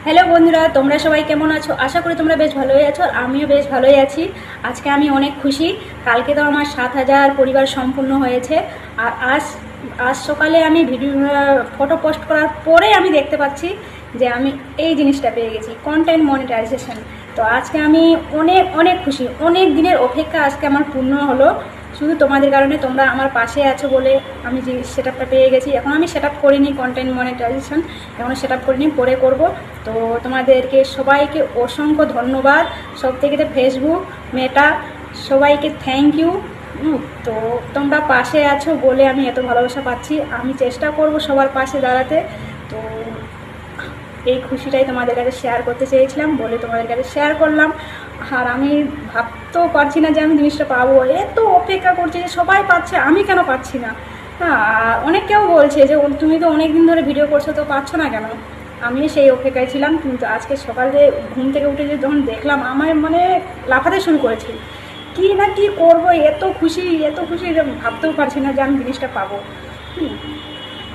Hello বন্ধুরা, তোমরা সবাই কেমন আছো? আশা করি তোমরা বেশ ভালোই আছো, আর আমিও বেশ ভালোই আছি। আজকে আমি অনেক খুশি। কালকে তো আমার 7,000 পরিবার সম্পূর্ণ হয়েছে। আর আজ আজ সকালে আমি ভিডিও ফটো পোস্ট করার পরে আমি দেখতে পাচ্ছি যে আমি এই জিনিসটা পেয়ে গেছি, কন্টেন্ট মনিটাইজেশন। তো আজকে আমি অনেক অনেক খুশি। অনেক দিনের অপেক্ষা আজকে আমার পূর্ণ হলো, শুধু তোমাদের কারণে। তোমরা আমার পাশে আছো বলে আমি যে সেট আপটা পেয়ে গেছি। এখন আমি সেট আপ করিনি কন্টেন্ট মনিটাইজেশন, এখনও সেট আপ করিনি, পরে করব। তো তোমাদেরকে সবাইকে অসংখ্য ধন্যবাদ। সব থেকে ফেসবুক, মেটা, সবাইকে থ্যাংক ইউ। তো তোমরা পাশে আছো বলে আমি এত ভালোবাসা পাচ্ছি। আমি চেষ্টা করব সবার পাশে দাঁড়াতে। তো এই খুশিটাই তোমাদের কাছে শেয়ার করতে চেয়েছিলাম বলে তোমাদের কাছে শেয়ার করলাম। আর আমি ভাবতেও পারছি না যে আমি জিনিসটা পাবো। এত অপেক্ষা করছি যে সবাই পাচ্ছে, আমি কেন পাচ্ছি না? হ্যাঁ, অনেকেও বলছে যে তুমি তো অনেক দিন ধরে ভিডিও করছো, তো পাচ্ছ না কেন? আমি সেই অপেক্ষায় ছিলাম, কিন্তু আজকে সকালে ঘুম থেকে উঠে যে যখন দেখলাম, আমার মানে লাফাতে শুরু করেছি। কি না কি করব, এত খুশি এত খুশি যে ভাবতেও পারছি না যে আমি জিনিসটা পাবো।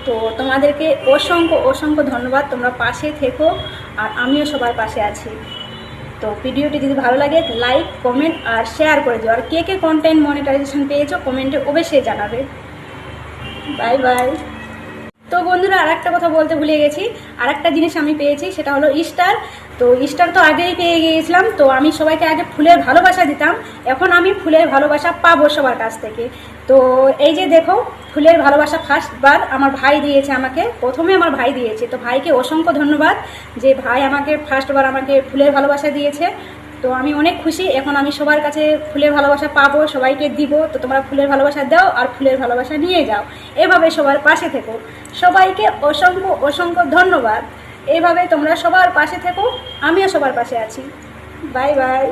তো তোমাদেরকে অসংখ্য অসংখ্য ধন্যবাদ। তোমরা পাশে থেকো, আর আমিও সবার পাশে আছি। তো ভিডিওটি যদি ভালো লাগে লাইক, কমেন্ট আর শেয়ার করে দিও। আর কে কে কন্টেন্ট মনিটাইজেশন পেয়েছো কমেন্টে অবশ্যই জানাবে। Bye bye. তো বন্ধুরা, আর একটা কথা বলতে ভুলে গেছি। আর একটা জিনিস আমি পেয়েছি, সেটা হলো স্টার। তো স্টার তো আগেই পেয়ে গিয়েছিলাম। তো আমি সবাইকে আগে ফুলের ভালোবাসা দিতাম, এখন আমি ফুলের ভালোবাসা পাবো সবার কাছ থেকে। তো এই যে দেখো, ফুলের ভালোবাসা ফার্স্টবার আমার ভাই দিয়েছে আমাকে, প্রথমে আমার ভাই দিয়েছে। তো ভাইকে অসংখ্য ধন্যবাদ যে ভাই আমাকে ফার্স্টবার আমাকে ফুলের ভালোবাসা দিয়েছে। তো আমি অনেক খুশি। এখন আমি সবার কাছে ফুলের ভালোবাসা পাবো, সবাইকে দিব। তো তোমরা ফুলের ভালোবাসা দাও আর ফুলের ভালোবাসা নিয়ে যাও। এভাবে সবার পাশে থেকো। সবাইকে অসংখ্য অসংখ্য ধন্যবাদ। এভাবে তোমরা সবার পাশে থেকো, আমিও সবার পাশে আছি। Bye bye.